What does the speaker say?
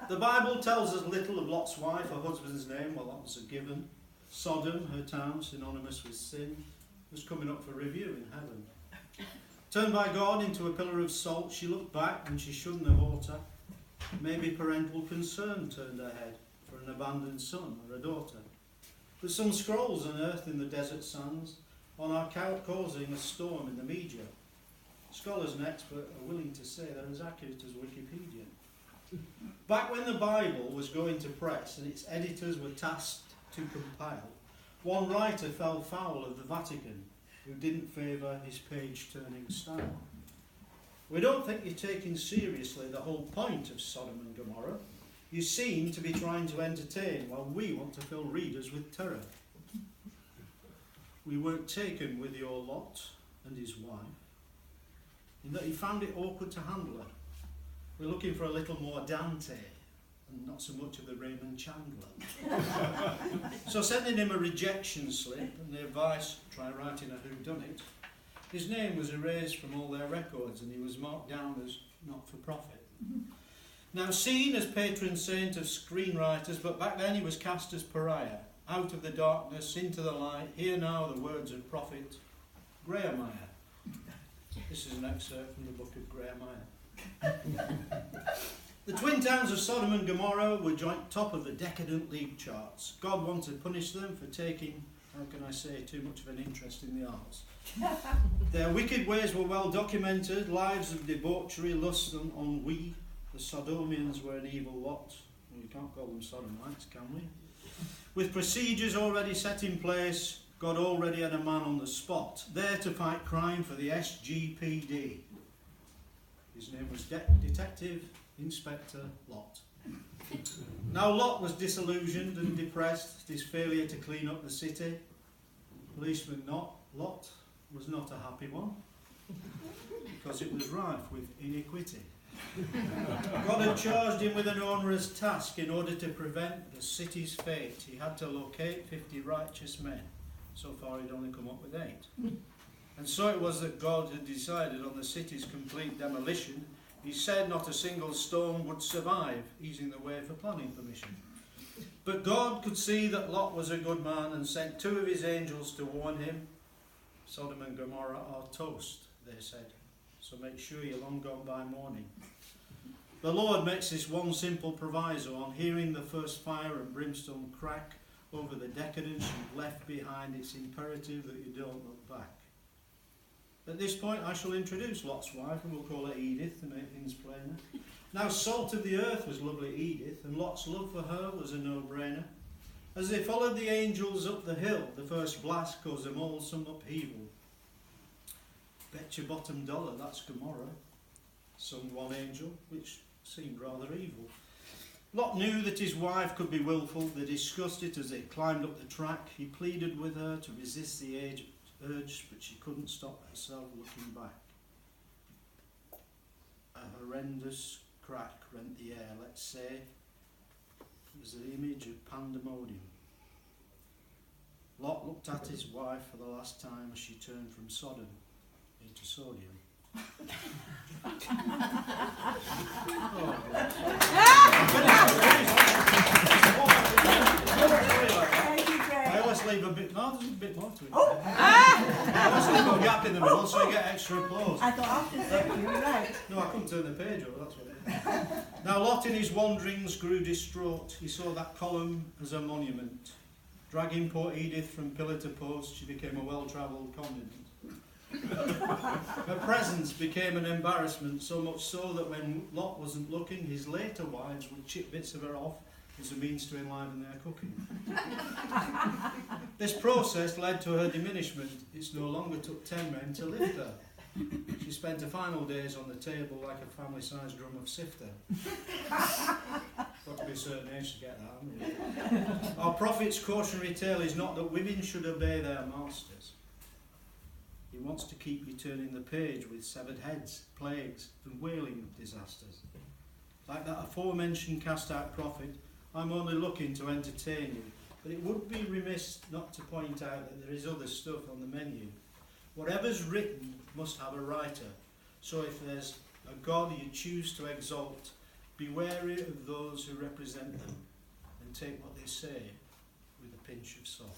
The Bible tells us little of Lot's wife. Her husband's name, well, that was a given. Sodom, her town, synonymous with sin, was coming up for review in heaven. Turned by God into a pillar of salt, she looked back when she shouldn't have ought to. Maybe parental concern turned her head for an abandoned son or a daughter. But some scrolls unearthed in the desert sands on our causing a storm in the media. Scholars and experts are willing to say they're as accurate as Wikipedia. Back when the Bible was going to press and its editors were tasked to compile, one writer fell foul of the Vatican, who didn't favour his page-turning style. We don't think you're taking seriously the whole point of Sodom and Gomorrah. You seem to be trying to entertain, while we want to fill readers with terror. We weren't taken with your Lot and his wife, in that he found it awkward to handle her. We're looking for a little more Dante, and not so much of the Raymond Chandler. So sending him a rejection slip and the advice, try writing a whodunit, his name was erased from all their records and he was marked down as not-for-profit. Now seen as patron saint of screenwriters, but back then he was cast as pariah, out of the darkness, into the light. Hear now the words of prophet Grahamiah. This is an excerpt from the book of Grahamiah. The twin towns of Sodom and Gomorrah were joint top of the decadent league charts. God wanted to punish them for taking, how can I say, too much of an interest in the arts. Their wicked ways were well documented, lives of debauchery, lust and ennui. The Sodomians were an evil lot. Well, you can't call them Sodomites, can we? With procedures already set in place, God already had a man on the spot, there to fight crime for the SGPD. His name was Detective Inspector Lot. Now Lot was disillusioned and depressed at his failure to clean up the city. Policeman Lot was not a happy one, because it was rife with iniquity. God had charged him with an onerous task in order to prevent the city's fate. He had to locate 50 righteous men. So far he'd only come up with 8. And so it was that God had decided on the city's complete demolition. He said not a single stone would survive, easing the way for planning permission. But God could see that Lot was a good man and sent 2 of his angels to warn him. Sodom and Gomorrah are toast, they said, so make sure you're long gone by morning. The Lord makes this one simple proviso: on hearing the first fire and brimstone crack over the decadence you've left behind, it's imperative that you don't look back. At this point I shall introduce Lot's wife, and we'll call her Edith to make things plainer. Now salt of the earth was lovely Edith, and Lot's love for her was a no-brainer. As they followed the angels up the hill, the first blast caused them all some upheaval. Bet your bottom dollar that's Gomorrah, sung one angel, which seemed rather evil. Lot knew that his wife could be willful. They discussed it as they climbed up the track. He pleaded with her to resist the urge, but she couldn't stop herself looking back. A horrendous crack rent the air, let's say. It was the image of pandemonium. Lot looked at his wife for the last time as she turned from Sodom into sodium. I always leave a bit. No, there's a bit more to it. I always leave a gap in the middle so I get extra applause. I thought after that you were right. No, I couldn't turn the page over, that's what it is. Now Lot in his wanderings grew distraught. He saw that column as a monument. Dragging poor Edith from pillar to post, she became a well-travelled condiment. Her presence became an embarrassment, so much so that when Lot wasn't looking, his later wives would chip bits of her off as a means to enliven their cooking. This process led to her diminishment. It no longer took 10 men to lift her. She spent her final days on the table like a family-sized drum of sifter. Got to be a certain age to get that, haven't you? Our prophet's cautionary tale is not that women should obey their masters. He wants to keep you turning the page with severed heads, plagues, and wailing disasters. Like that aforementioned cast-out prophet, I'm only looking to entertain you, but it would be remiss not to point out that there is other stuff on the menu. Whatever's written must have a writer, so if there's a God you choose to exalt, Be wary of those who represent them and take what they say with a pinch of salt.